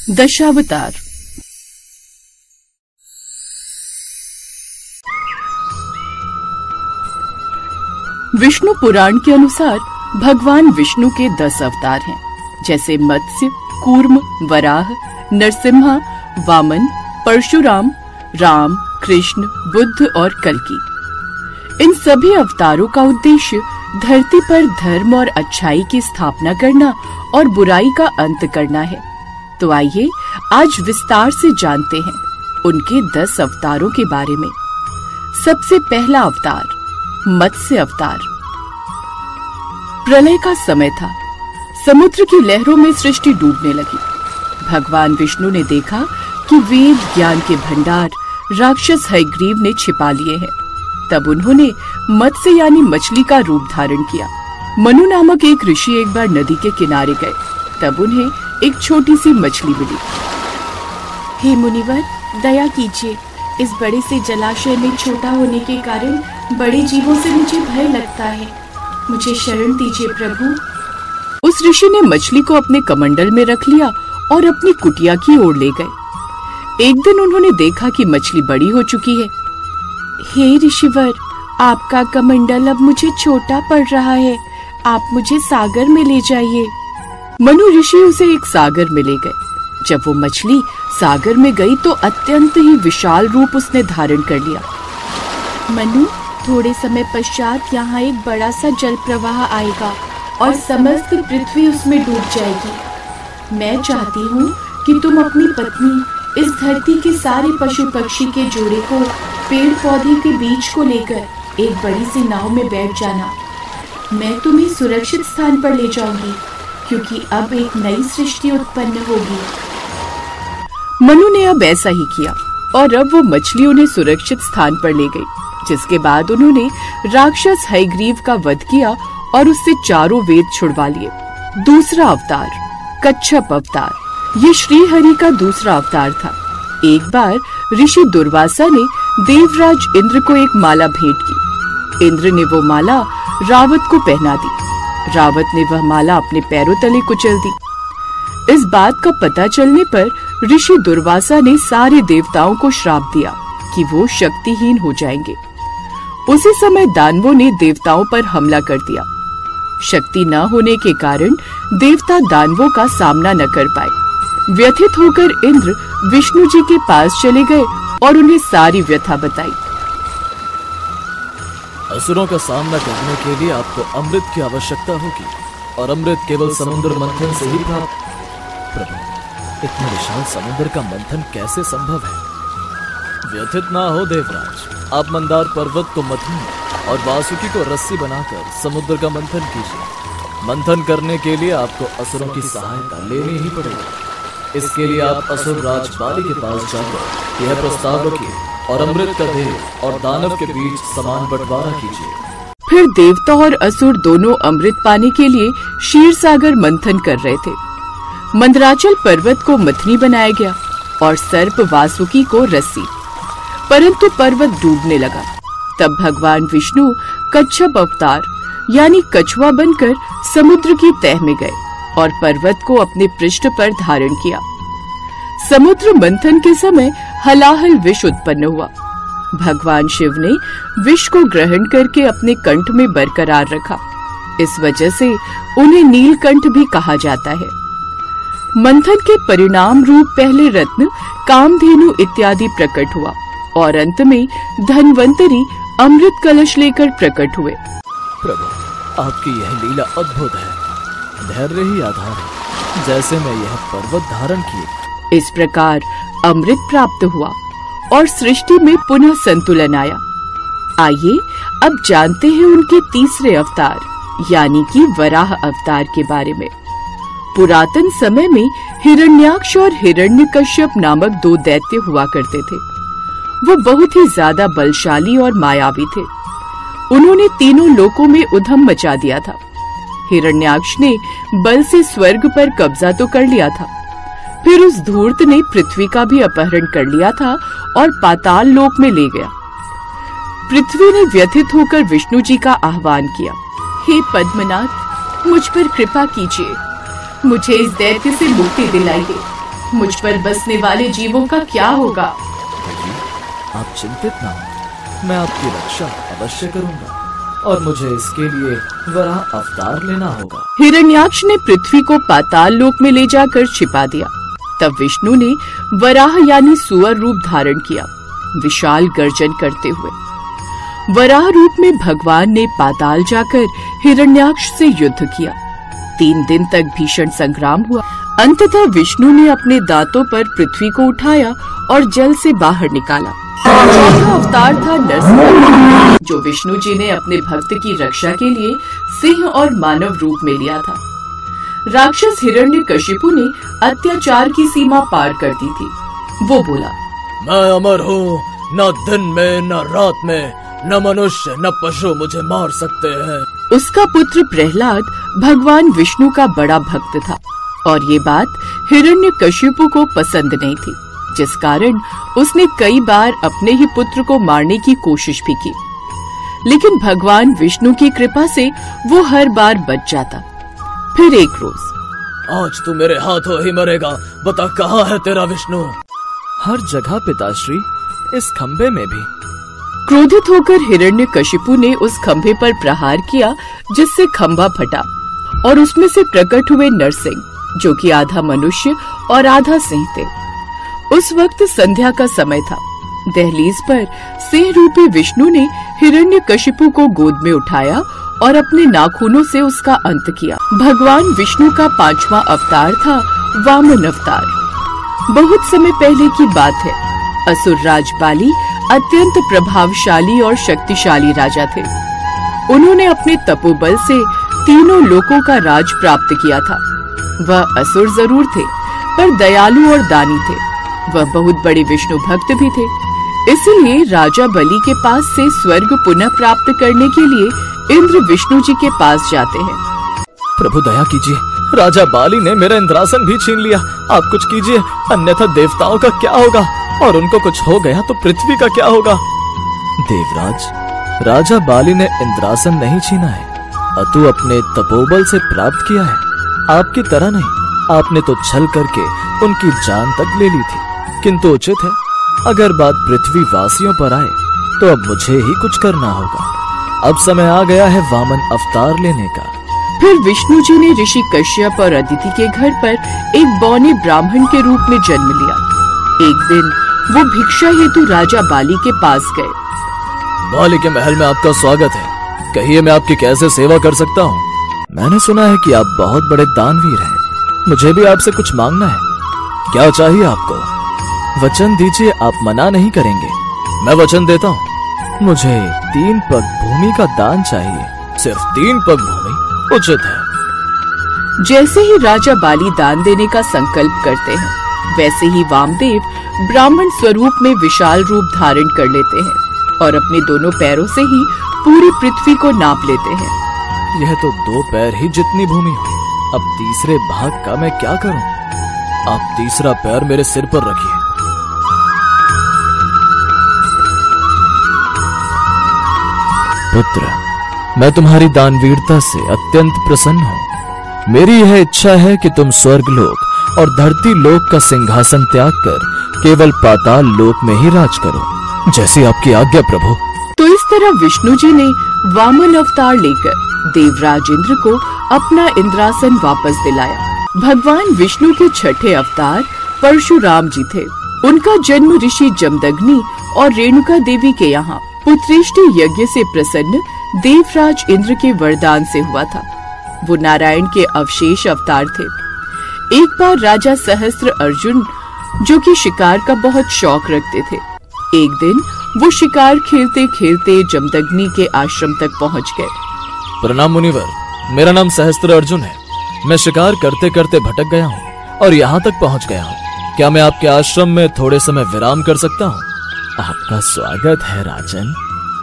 दशावतार। विष्णु पुराण के अनुसार भगवान विष्णु के 10 अवतार हैं, जैसे मत्स्य, कूर्म, वराह, नरसिम्हा, वामन, परशुराम, राम, कृष्ण, बुद्ध और कल्कि। इन सभी अवतारों का उद्देश्य धरती पर धर्म और अच्छाई की स्थापना करना और बुराई का अंत करना है। तो आइए आज विस्तार से जानते हैं उनके 10 अवतारों के बारे में। सबसे पहला अवतार मत्स्य अवतार। प्रलय का समय था। समुद्र की लहरों में सृष्टि डूबने लगी। भगवान विष्णु ने देखा कि वेद ज्ञान के भंडार राक्षस हयग्रीव ने छिपा लिए हैं। तब उन्होंने मत्स्य यानी मछली का रूप धारण किया। मनु नामक एक ऋषि एक बार नदी के किनारे गए। तब उन्हें एक छोटी सी मछली मिली। हे मुनिवर, दया कीजिए, इस बड़े से जलाशय में छोटा होने के कारण बड़े जीवों से मुझे भय लगता है। मुझे शरण दीजिए प्रभु। उस ऋषि ने मछली को अपने कमंडल में रख लिया और अपनी कुटिया की ओर ले गए। एक दिन उन्होंने देखा कि मछली बड़ी हो चुकी है। हे ऋषिवर, आपका कमंडल अब मुझे छोटा पड़ रहा है। आप मुझे सागर में ले जाइए। मनु ऋषि उसे एक सागर में ले गए। जब वो मछली सागर में गई तो अत्यंत ही विशाल रूप उसने धारण कर लिया। मनु, थोड़े समय पश्चात यहाँ एक बड़ा सा जल प्रवाह आएगा और समस्त पृथ्वी उसमें डूब जाएगी। मैं चाहती हूँ कि तुम अपनी पत्नी, इस धरती के सारे पशु पक्षी के जोड़े को पेड़ पौधे के बीच को लेकर एक बड़ी सी नाव में बैठ जाना। मैं तुम्हें सुरक्षित स्थान पर ले जाऊंगी, क्योंकि अब एक नई सृष्टि उत्पन्न होगी। मनु ने अब ऐसा ही किया और अब वो मछली उन्हें सुरक्षित स्थान पर ले गई, जिसके बाद उन्होंने राक्षस हयग्रीव का वध किया और उससे चारों वेद छुड़वा लिए। दूसरा अवतार कच्छप अवतार। ये श्री हरि का दूसरा अवतार था। एक बार ऋषि दुर्वासा ने देवराज इंद्र को एक माला भेंट की। इंद्र ने वो माला रावत को पहना दी। रावत ने वह माला अपने पैरों तले कुचल दी। इस बात का पता चलने पर ऋषि दुर्वासा ने सारे देवताओं को श्राप दिया कि वो शक्तिहीन हो जाएंगे। उसी समय दानवों ने देवताओं पर हमला कर दिया। शक्ति न होने के कारण देवता दानवों का सामना न कर पाए। व्यथित होकर इंद्र विष्णु जी के पास चले गए और उन्हें सारी व्यथा बताई। असुरों का सामना करने के लिए आपको अमृत की आवश्यकता होगी और अमृत केवल समुद्र मंथन से ही प्राप्त। प्रभु, इतने विशाल समुद्र का मंथन कैसे संभव है? व्यथित ना हो देवराज, आप मंदार पर्वत को मथनिए और वासुकी को रस्सी बनाकर समुद्र का मंथन कीजिए। मंथन करने के लिए आपको असुरों की सहायता लेनी ही पड़ेगी। इसके लिए आप असुर राज बाली के पास जाकर यह प्रस्ताव रखिए और अमृत का देव और दानव के बीच समान बंटवारा कीजिए। फिर देवता और असुर दोनों अमृत पाने के लिए क्षीर सागर मंथन कर रहे थे। मंदराचल पर्वत को मथनी बनाया गया और सर्प वासुकी को रस्सी, परंतु पर्वत डूबने लगा। तब भगवान विष्णु कच्छप अवतार यानी कछुआ बनकर समुद्र की तह में गए और पर्वत को अपने पृष्ठ पर धारण किया। समुद्र मंथन के समय हलाहल विष उत्पन्न हुआ। भगवान शिव ने विष को ग्रहण करके अपने कंठ में बरकरार रखा। इस वजह से उन्हें नीलकंठ भी कहा जाता है। मंथन के परिणाम रूप पहले रत्न, कामधेनु इत्यादि प्रकट हुआ और अंत में धन्वंतरी अमृत कलश लेकर प्रकट हुए। प्रभु, आपकी यह लीला अद्भुत है। धैर्य ही आधार है, जैसे मैं यह पर्वत धारण किए। इस प्रकार अमृत प्राप्त हुआ और सृष्टि में पुनः संतुलन आया। आइए अब जानते हैं उनके तीसरे अवतार यानी कि वराह अवतार के बारे में। पुरातन समय में हिरण्याक्ष और हिरण्यकश्यप नामक 2 दैत्य हुआ करते थे। वो बहुत ही ज्यादा बलशाली और मायावी थे। उन्होंने तीनों लोकों में उधम मचा दिया था। हिरण्याक्ष ने बल से स्वर्ग पर कब्जा तो कर लिया था, फिर उस धूर्त ने पृथ्वी का भी अपहरण कर लिया था और पाताल लोक में ले गया। पृथ्वी ने व्यथित होकर विष्णु जी का आह्वान किया। हे पद्मनाथ, मुझ पर कृपा कीजिए, मुझे इस दैत्य से मुक्ति दिलाइए। मुझ पर बसने वाले जीवों का क्या होगा? आप चिंतित ना हो, मैं आपकी रक्षा अवश्य करूंगा और मुझे इसके लिए वराह अवतार लेना होगा। हिरण्याक्ष ने पृथ्वी को पाताल लोक में ले जाकर छिपा दिया। तब विष्णु ने वराह यानी सुअर रूप धारण किया, विशाल गर्जन करते हुए। वराह रूप में भगवान ने पाताल जाकर हिरण्याक्ष से युद्ध किया। 3 दिन तक भीषण संग्राम हुआ। अंततः विष्णु ने अपने दांतों पर पृथ्वी को उठाया और जल से बाहर निकाला। चौथा अवतार था नरसिंह, जो विष्णु जी ने अपने भक्त की रक्षा के लिए सिंह और मानव रूप में लिया था। राक्षस हिरण्यकशिपु ने अत्याचार की सीमा पार कर दी थी। वो बोला, मैं अमर हूँ, न दिन में न रात में न मनुष्य न पशु मुझे मार सकते हैं। उसका पुत्र प्रहलाद भगवान विष्णु का बड़ा भक्त था और ये बात हिरण्यकशिपु को पसंद नहीं थी, जिस कारण उसने कई बार अपने ही पुत्र को मारने की कोशिश भी की। लेकिन भगवान विष्णु की कृपा से वो हर बार बच जाता। फिर एक रोज, आज तू मेरे हाथों ही मरेगा, बता कहाँ है तेरा विष्णु? हर जगह पिताश्री, इस खंबे में भी। क्रोधित होकर हिरण्यकशिपु ने उस खंभे पर प्रहार किया, जिससे खंभा फटा और उसमें से प्रकट हुए नरसिंह, जो कि आधा मनुष्य और आधा सिंह थे। उस वक्त संध्या का समय था। दहलीज पर सिंह रूपी विष्णु ने हिरण्यकशिपु को गोद में उठाया और अपने नाखूनों से उसका अंत किया। भगवान विष्णु का 5वां अवतार था वामन अवतार। बहुत समय पहले की बात है। असुर राज बाली अत्यंत प्रभावशाली और शक्तिशाली राजा थे। उन्होंने अपने तपोबल से तीनों लोकों का राज प्राप्त किया था। वह असुर जरूर थे, पर दयालु और दानी थे। वह बहुत बड़े विष्णु भक्त भी थे। इसलिए राजा बलि के पास से स्वर्ग पुनः प्राप्त करने के लिए इंद्र विष्णु जी के पास जाते हैं। प्रभु दया कीजिए, राजा बाली ने मेरा इंद्रासन भी छीन लिया। आप कुछ कीजिए, अन्यथा देवताओं का क्या होगा, और उनको कुछ हो गया तो पृथ्वी का क्या होगा? देवराज, राजा बाली ने इंद्रासन नहीं छीना है, अतु अपने तपोबल से प्राप्त किया है। आपकी तरह नहीं, आपने तो छल करके उनकी जान तक ले ली थी। किंतु उचित है, अगर बात पृथ्वी वासियों पर आए तो अब मुझे ही कुछ करना होगा। अब समय आ गया है वामन अवतार लेने का। फिर विष्णु जी ने ऋषि कश्यप और अदिति के घर पर एक बौने ब्राह्मण के रूप में जन्म लिया। एक दिन वो भिक्षा हेतु राजा बाली के पास गए। बाली के महल में आपका स्वागत है, कहिए मैं आपकी कैसे सेवा कर सकता हूँ? मैंने सुना है कि आप बहुत बड़े दानवीर हैं, मुझे भी आपसे कुछ मांगना है। क्या चाहिए आपको? वचन दीजिए, आप मना नहीं करेंगे। मैं वचन देता हूँ, मुझे 3 पग भूमि का दान चाहिए। सिर्फ 3 पग भूमि? उचित है। जैसे ही राजा बाली दान देने का संकल्प करते हैं, वैसे ही वामदेव ब्राह्मण स्वरूप में विशाल रूप धारण कर लेते हैं और अपने दोनों पैरों से ही पूरी पृथ्वी को नाप लेते हैं। यह तो 2 पैर ही जितनी भूमि हुई, अब तीसरे भाग का मैं क्या करूं? आप तीसरा पैर मेरे सिर पर रखिए। पुत्र, मैं तुम्हारी दानवीरता से अत्यंत प्रसन्न हूँ। मेरी यह इच्छा है कि तुम स्वर्गलोक और धरती लोक का सिंहासन त्याग कर केवल पाताल लोक में ही राज करो। जैसी आपकी आज्ञा प्रभु। तो इस तरह विष्णु जी ने वामन अवतार लेकर देवराज इंद्र को अपना इंद्रासन वापस दिलाया। भगवान विष्णु के 6ठे अवतार परशुराम जी थे। उनका जन्म ऋषि जमदग्नि और रेणुका देवी के यहाँ पुत्रेष्टि यज्ञ से प्रसन्न देवराज इंद्र के वरदान से हुआ था। वो नारायण के अवशेष अवतार थे। एक बार राजा सहस्त्र अर्जुन, जो कि शिकार का बहुत शौक रखते थे, एक दिन वो शिकार खेलते खेलते जमदग्नि के आश्रम तक पहुंच गए। प्रणाम मुनिवर, मेरा नाम सहस्त्र अर्जुन है। मैं शिकार करते करते भटक गया हूँ और यहाँ तक पहुँच गया हूँ। क्या मैं आपके आश्रम में थोड़े समय विराम कर सकता हूँ? आपका स्वागत है राजन।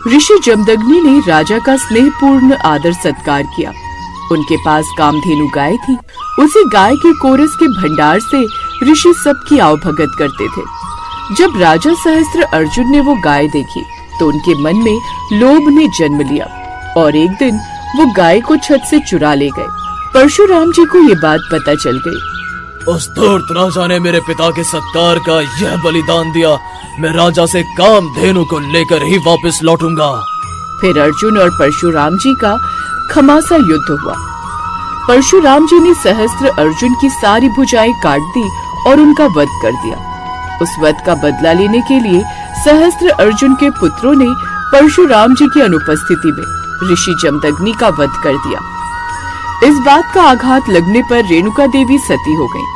ऋषि जमदग्नि ने राजा का स्नेहपूर्ण आदर सत्कार किया। उनके पास कामधेनु गाय थी। उसी गाय के कोरस के भंडार से ऋषि सबकी आवभगत करते थे। जब राजा सहस्त्र अर्जुन ने वो गाय देखी तो उनके मन में लोभ ने जन्म लिया और एक दिन वो गाय को छत से चुरा ले गए। परशुराम जी को ये बात पता चल गई। उस धूर्त राजा ने मेरे पिता के सत्कार का यह बलिदान दिया। मैं राजा से कामधेनु को लेकर ही वापस लौटूंगा। फिर अर्जुन और परशुराम जी का घमासा युद्ध हुआ। परशुराम जी ने सहस्त्र अर्जुन की सारी भुजाएं काट दी और उनका वध कर दिया। उस वध का बदला लेने के लिए सहस्त्र अर्जुन के पुत्रों ने परशुराम जी की अनुपस्थिति में ऋषि जमदग्नि का वध कर दिया। इस बात का आघात लगने पर रेणुका देवी सती हो गईं।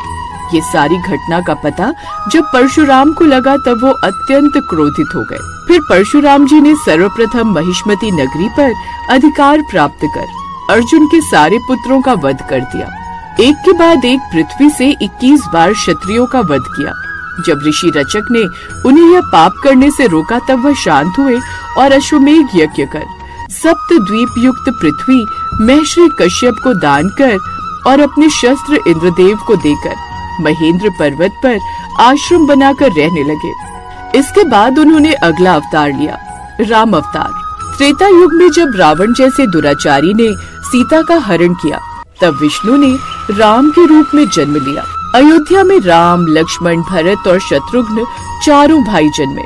ये सारी घटना का पता जब परशुराम को लगा तब वो अत्यंत क्रोधित हो गए। फिर परशुराम जी ने सर्वप्रथम महिष्मती नगरी पर अधिकार प्राप्त कर अर्जुन के सारे पुत्रों का वध कर दिया। एक के बाद एक पृथ्वी से 21 बार क्षत्रियों का वध किया। जब ऋषि रचक ने उन्हें यह पाप करने से रोका तब वह शांत हुए और अश्वमेघ यज्ञ कर सप्त द्वीप युक्त पृथ्वी महर्षि कश्यप को दान कर और अपने शस्त्र इंद्रदेव को देकर महेंद्र पर्वत पर आश्रम बनाकर रहने लगे। इसके बाद उन्होंने अगला अवतार लिया, राम अवतार। त्रेता युग में जब रावण जैसे दुराचारी ने सीता का हरण किया तब विष्णु ने राम के रूप में जन्म लिया। अयोध्या में राम, लक्ष्मण, भरत और शत्रुघ्न चारों भाई जन्मे।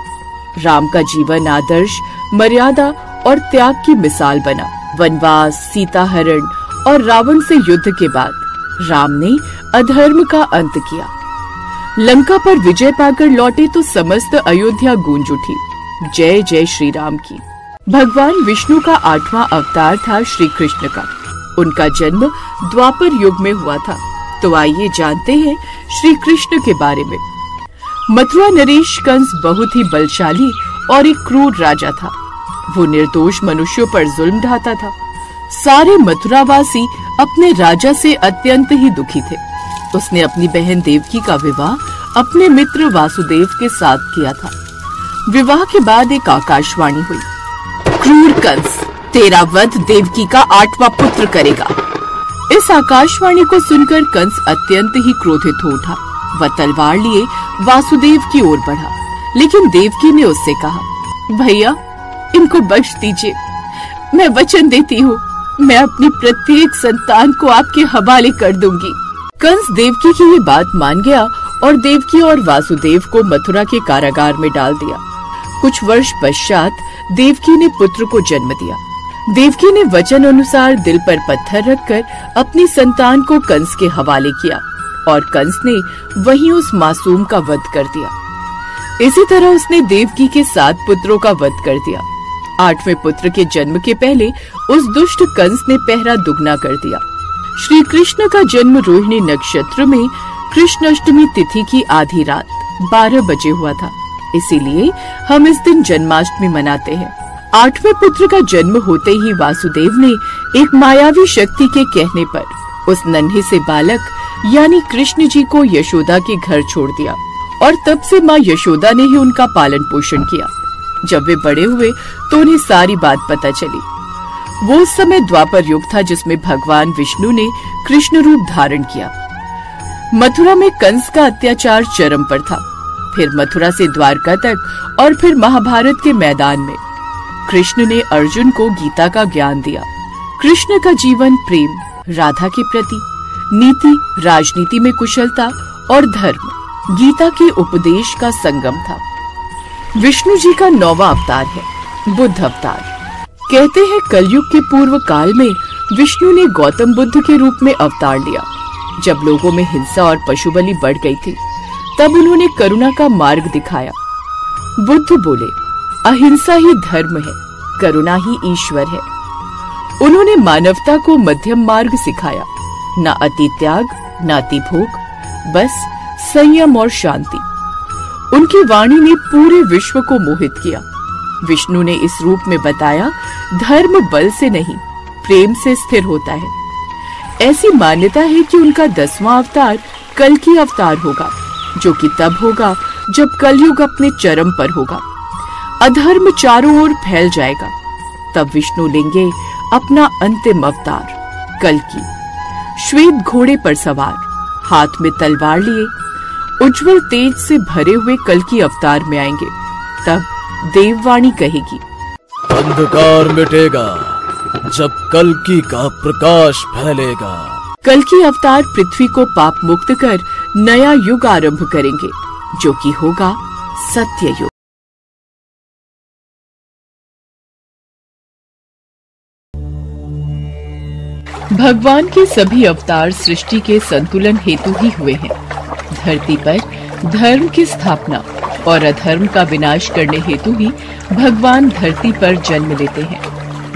राम का जीवन आदर्श, मर्यादा और त्याग की मिसाल बना। वनवास, सीता हरण और रावण से युद्ध के बाद राम ने अधर्म का अंत किया। लंका पर विजय पाकर लौटे तो समस्त अयोध्या गूंज उठी, जय जय श्री राम की। भगवान विष्णु का 8वां अवतार था श्री कृष्ण का। उनका जन्म द्वापर युग में हुआ था। तो आइए जानते हैं श्री कृष्ण के बारे में। मथुरा नरेश कंस बहुत ही बलशाली और एक क्रूर राजा था। वो निर्दोष मनुष्यों पर जुल्म ढाता था। सारे मथुरावासी अपने राजा से अत्यंत ही दुखी थे। उसने अपनी बहन देवकी का विवाह अपने मित्र वासुदेव के साथ किया था। विवाह के बाद एक आकाशवाणी हुई, क्रूर कंस, तेरा वध देवकी का 8वां पुत्र करेगा। इस आकाशवाणी को सुनकर कंस अत्यंत ही क्रोधित हो उठा। वह तलवार लिए वासुदेव की ओर बढ़ा, लेकिन देवकी ने उससे कहा, भैया इनको बख्श दीजिए, मैं वचन देती हूँ मैं अपनी प्रत्येक संतान को आपके हवाले कर दूंगी। कंस देवकी की ये बात मान गया और देवकी और वासुदेव को मथुरा के कारागार में डाल दिया। कुछ वर्ष पश्चात देवकी ने पुत्र को जन्म दिया। देवकी ने वचन अनुसार दिल पर पत्थर रखकर अपनी संतान को कंस के हवाले किया और कंस ने वहीं उस मासूम का वध कर दिया। इसी तरह उसने देवकी के 7 पुत्रों का वध कर दिया। 8वें पुत्र के जन्म के पहले उस दुष्ट कंस ने पहरा दुगना कर दिया। श्री कृष्ण का जन्म रोहिणी नक्षत्र में कृष्ण अष्टमी तिथि की आधी रात 12 बजे हुआ था। इसीलिए हम इस दिन जन्माष्टमी मनाते हैं। 8वें पुत्र का जन्म होते ही वासुदेव ने एक मायावी शक्ति के कहने पर उस नन्हे से बालक यानी कृष्ण जी को यशोदा के घर छोड़ दिया और तब से माँ यशोदा ने ही उनका पालन पोषण किया। जब वे बड़े हुए तो उन्हें सारी बात पता चली। वो उस समय द्वापर युग था जिसमें भगवान विष्णु ने कृष्ण रूप धारण किया। मथुरा में कंस का अत्याचार चरम पर था। फिर मथुरा से द्वारका तक और फिर महाभारत के मैदान में कृष्ण ने अर्जुन को गीता का ज्ञान दिया। कृष्ण का जीवन प्रेम, राधा के प्रति, नीति, राजनीति में कुशलता और धर्म, गीता के उपदेश का संगम था। विष्णु जी का 9वां अवतार है बुद्ध अवतार। कहते हैं कलयुग के पूर्व काल में विष्णु ने गौतम बुद्ध के रूप में अवतार लिया। जब लोगों में हिंसा और पशुबलि बढ़ गई थी तब उन्होंने करुणा का मार्ग दिखाया। बुद्ध बोले, अहिंसा ही धर्म है, करुणा ही ईश्वर है। उन्होंने मानवता को मध्यम मार्ग सिखाया, न अति त्याग, न अति भोग, बस संयम और शांति। उनकी वाणी ने पूरे विश्व को मोहित किया। विष्णु ने इस रूप में बताया, धर्म बल से नहीं प्रेम से स्थिर होता है। ऐसी मान्यता है कि उनका 10वां अवतार कल्कि अवतार होगा, जो कि तब होगा जब कलयुग अपने चरम पर होगा। अधर्म चारों ओर फैल जाएगा। तब विष्णु लेंगे अपना अंतिम अवतार कल्कि। श्वेत घोड़े पर सवार, हाथ में तलवार लिए, उज्जवल तेज से भरे हुए कल्कि अवतार में आएंगे। तब देववाणी कहेगी, अंधकार मिटेगा जब कल्कि का प्रकाश फैलेगा। कल्कि अवतार पृथ्वी को पाप मुक्त कर नया युग आरंभ करेंगे, जो कि होगा सत्य युग। भगवान के सभी अवतार सृष्टि के संतुलन हेतु ही हुए हैं। धरती पर धर्म की स्थापना और अधर्म का विनाश करने हेतु ही भगवान धरती पर जन्म लेते हैं।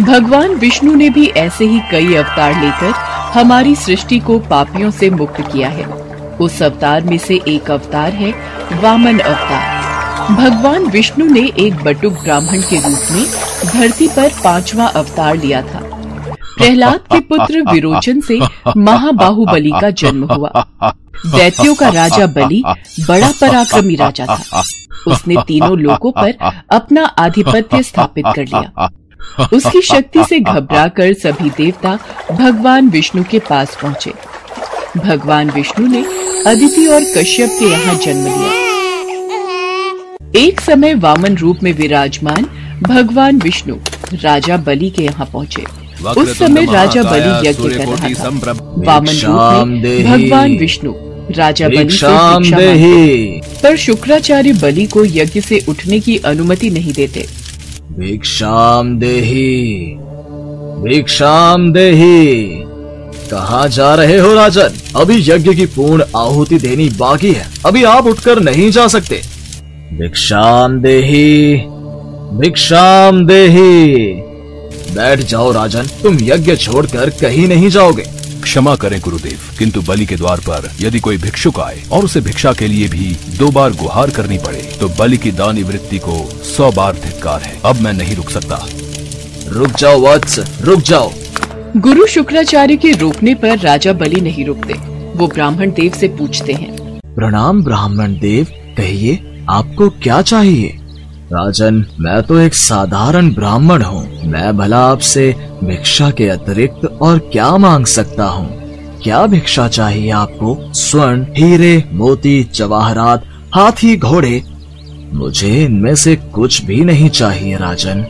भगवान विष्णु ने भी ऐसे ही कई अवतार लेकर हमारी सृष्टि को पापियों से मुक्त किया है। उस अवतार में से एक अवतार है वामन अवतार। भगवान विष्णु ने एक बटुक ब्राह्मण के रूप में धरती पर 5वां अवतार लिया था। प्रहलाद के पुत्र विरोचन से महाबाहुबली का जन्म हुआ। दैत्यों का राजा बलि बड़ा पराक्रमी राजा था। उसने तीनों लोकों पर अपना आधिपत्य स्थापित कर लिया। उसकी शक्ति से घबराकर सभी देवता भगवान विष्णु के पास पहुँचे। भगवान विष्णु ने अदिति और कश्यप के यहाँ जन्म लिया। एक समय वामन रूप में विराजमान भगवान विष्णु राजा बलि के यहाँ पहुँचे। उस समय राजा बलि यज्ञ कर रहा था। वामन रूप में भगवान विष्णु राजा बलि से भिक्षा मांगते, पर शुक्राचार्य बलि को यज्ञ से उठने की अनुमति नहीं देते। भिक्षाम देहि, भिक्षाम देहि। कहाँ जा रहे हो राजन? अभी यज्ञ की पूर्ण आहुति देनी बाकी है, अभी आप उठकर नहीं जा सकते। भिक्षाम देहि, भिक्षाम देहि। बैठ जाओ राजन, तुम यज्ञ छोड़कर कहीं नहीं जाओगे। क्षमा करें गुरुदेव, किंतु बलि के द्वार पर यदि कोई भिक्षुक आए और उसे भिक्षा के लिए भी 2 बार गुहार करनी पड़े तो बलि की दानी वृत्ति को 100 बार धिक्कार है। अब मैं नहीं रुक सकता। रुक जाओ वत्स, रुक जाओ। गुरु शुक्राचार्य के रोकने पर राजा बलि नहीं रुकते। वो ब्राह्मण देव से पूछते हैं, प्रणाम ब्राह्मण देव, कहिए आपको क्या चाहिए? राजन, मैं तो एक साधारण ब्राह्मण हूँ। मैं भला आपसे भिक्षा के अतिरिक्त और क्या मांग सकता हूँ? क्या भिक्षा चाहिए आपको? स्वर्ण, हीरे, मोती, जवाहरात, हाथी, घोड़े? मुझे इनमें से कुछ भी नहीं चाहिए राजन।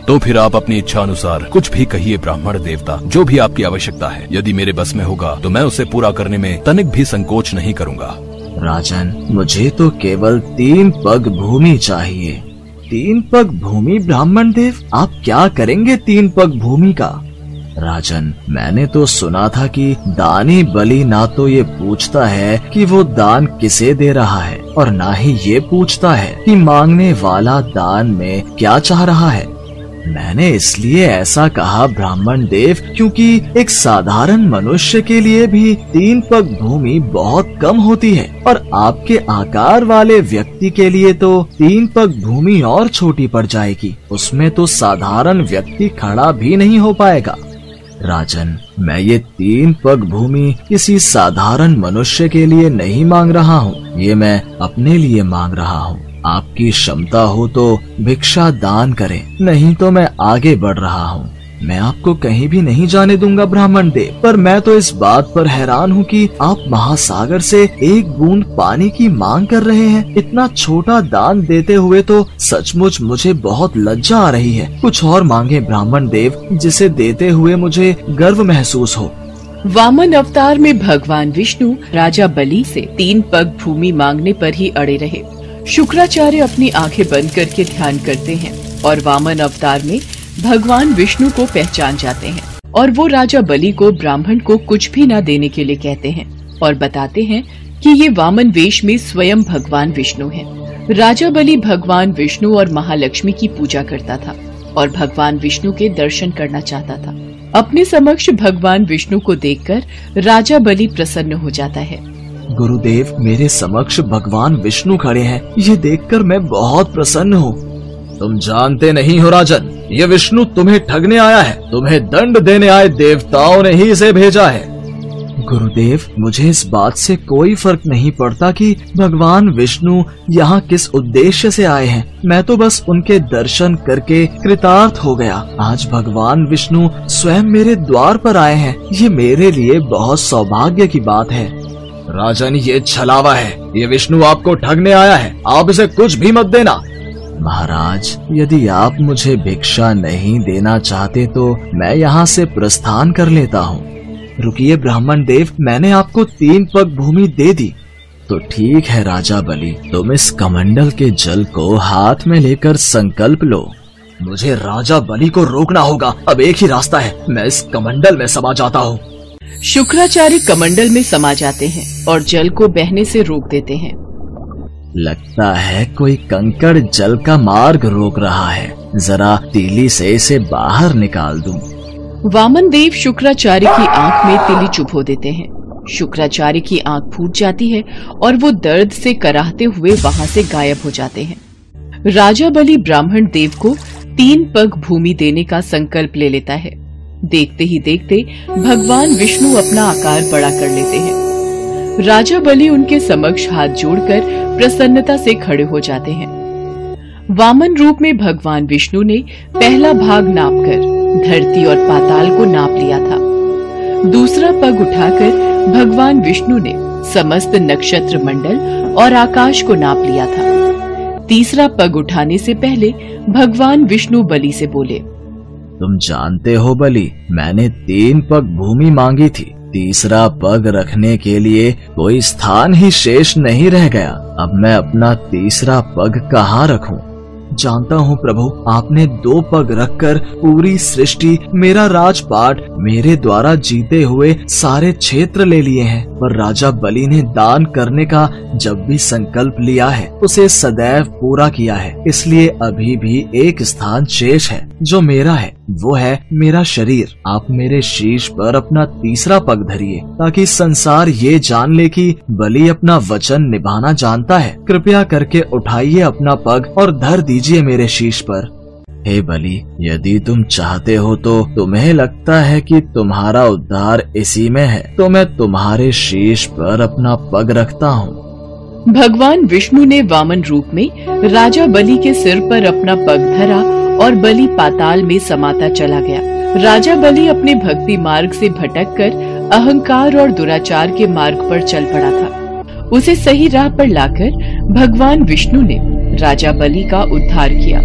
तो फिर आप अपनी इच्छा अनुसार कुछ भी कहिए ब्राह्मण देवता, जो भी आपकी आवश्यकता है। यदि मेरे बस में होगा तो मैं उसे पूरा करने में तनिक भी संकोच नहीं करूँगा। राजन, मुझे तो केवल 3 पग भूमि चाहिए। 3 पग भूमि ब्राह्मण देव, आप क्या करेंगे 3 पग भूमि का? राजन, मैंने तो सुना था कि दानी बलि ना तो ये पूछता है कि वो दान किसे दे रहा है और ना ही ये पूछता है कि मांगने वाला दान में क्या चाह रहा है। मैंने इसलिए ऐसा कहा ब्राह्मण देव क्योंकि एक साधारण मनुष्य के लिए भी 3 पग भूमि बहुत कम होती है और आपके आकार वाले व्यक्ति के लिए तो 3 पग भूमि और छोटी पड़ जाएगी। उसमें तो साधारण व्यक्ति खड़ा भी नहीं हो पाएगा। राजन, मैं ये 3 पग भूमि किसी साधारण मनुष्य के लिए नहीं मांग रहा हूँ, ये मैं अपने लिए मांग रहा हूँ। आपकी क्षमता हो तो भिक्षा दान करें, नहीं तो मैं आगे बढ़ रहा हूँ। मैं आपको कहीं भी नहीं जाने दूंगा ब्राह्मण देव, पर मैं तो इस बात पर हैरान हूँ कि आप महासागर से 1 बूंद पानी की मांग कर रहे हैं। इतना छोटा दान देते हुए तो सचमुच मुझे बहुत लज्जा आ रही है। कुछ और मांगे ब्राह्मण देव, जिसे देते हुए मुझे गर्व महसूस हो। वामन अवतार में भगवान विष्णु राजा बलि से 3 पग भूमि मांगने पर ही अड़े रहे। शुक्राचार्य अपनी आंखें बंद करके ध्यान करते हैं और वामन अवतार में भगवान विष्णु को पहचान जाते हैं और वो राजा बलि को ब्राह्मण को कुछ भी न देने के लिए कहते हैं और बताते हैं कि ये वामन वेश में स्वयं भगवान विष्णु हैं। राजा बलि भगवान विष्णु और महालक्ष्मी की पूजा करता था और भगवान विष्णु के दर्शन करना चाहता था। अपने समक्ष भगवान विष्णु को देखकर राजा बलि प्रसन्न हो जाता है। गुरुदेव, मेरे समक्ष भगवान विष्णु खड़े हैं, ये देखकर मैं बहुत प्रसन्न हूँ। तुम जानते नहीं हो राजन, ये विष्णु तुम्हें ठगने आया है। तुम्हें दंड देने आए देवताओं ने ही इसे भेजा है। गुरुदेव, मुझे इस बात से कोई फर्क नहीं पड़ता कि भगवान विष्णु यहाँ किस उद्देश्य से आए हैं। मैं तो बस उनके दर्शन करके कृतार्थ हो गया। आज भगवान विष्णु स्वयं मेरे द्वार पर आए हैं, ये मेरे लिए बहुत सौभाग्य की बात है। राजन, ये छलावा है, ये विष्णु आपको ठगने आया है, आप इसे कुछ भी मत देना। महाराज, यदि आप मुझे भिक्षा नहीं देना चाहते तो मैं यहाँ से प्रस्थान कर लेता हूँ। रुकिए ब्राह्मण देव, मैंने आपको 3 पग भूमि दे दी, तो ठीक है राजा बलि, तुम इस कमंडल के जल को हाथ में लेकर संकल्प लो। मुझे राजा बलि को रोकना होगा। अब एक ही रास्ता है, मैं इस कमंडल में समा जाता हूँ। शुक्राचार्य कमंडल में समा जाते हैं और जल को बहने से रोक देते हैं। लगता है कोई कंकड़ जल का मार्ग रोक रहा है, जरा तीली से इसे बाहर निकाल दूं। वामन देव शुक्राचार्य की आंख में तीली चुभो देते हैं। शुक्राचार्य की आंख फूट जाती है और वो दर्द से कराहते हुए वहां से गायब हो जाते हैं। राजा बलि ब्राह्मण देव को 3 पग भूमि देने का संकल्प ले लेता है। देखते ही देखते भगवान विष्णु अपना आकार बड़ा कर लेते हैं। राजा बलि उनके समक्ष हाथ जोड़कर प्रसन्नता से खड़े हो जाते हैं। वामन रूप में भगवान विष्णु ने पहला भाग नापकर धरती और पाताल को नाप लिया था। दूसरा पग उठाकर भगवान विष्णु ने समस्त नक्षत्र मंडल और आकाश को नाप लिया था। तीसरा पग उठाने से पहले भगवान विष्णु बलि से बोले, तुम जानते हो बलि, मैंने 3 पग भूमि मांगी थी। तीसरा पग रखने के लिए कोई स्थान ही शेष नहीं रह गया। अब मैं अपना तीसरा पग कहाँ रखूं? जानता हूँ प्रभु, आपने 2 पग रखकर पूरी सृष्टि, मेरा राजपाट, मेरे द्वारा जीते हुए सारे क्षेत्र ले लिए हैं। पर राजा बलि ने दान करने का जब भी संकल्प लिया है उसे सदैव पूरा किया है। इसलिए अभी भी एक स्थान शेष है जो मेरा है, वो है मेरा शरीर। आप मेरे शीश पर अपना तीसरा पग धरिए ताकि संसार ये जान ले कि बलि अपना वचन निभाना जानता है। कृपया करके उठाइए अपना पग और धर दीजिए मेरे शीश पर। हे बलि, यदि तुम चाहते हो तो तुम्हें लगता है कि तुम्हारा उद्धार इसी में है, तो मैं तुम्हारे शीश पर अपना पग रखता हूँ। भगवान विष्णु ने वामन रूप में राजा बलि के सिर पर अपना पग धरा और बलि पाताल में समाता चला गया। राजा बलि अपने भक्ति मार्ग से भटककर अहंकार और दुराचार के मार्ग पर चल पड़ा था। उसे सही राह पर लाकर भगवान विष्णु ने राजा बलि का उद्धार किया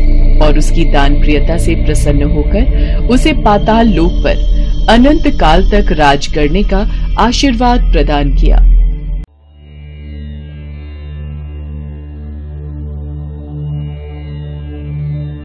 और उसकी दान प्रियता से प्रसन्न होकर उसे पाताल लोक पर अनंत काल तक राज करने का आशीर्वाद प्रदान किया।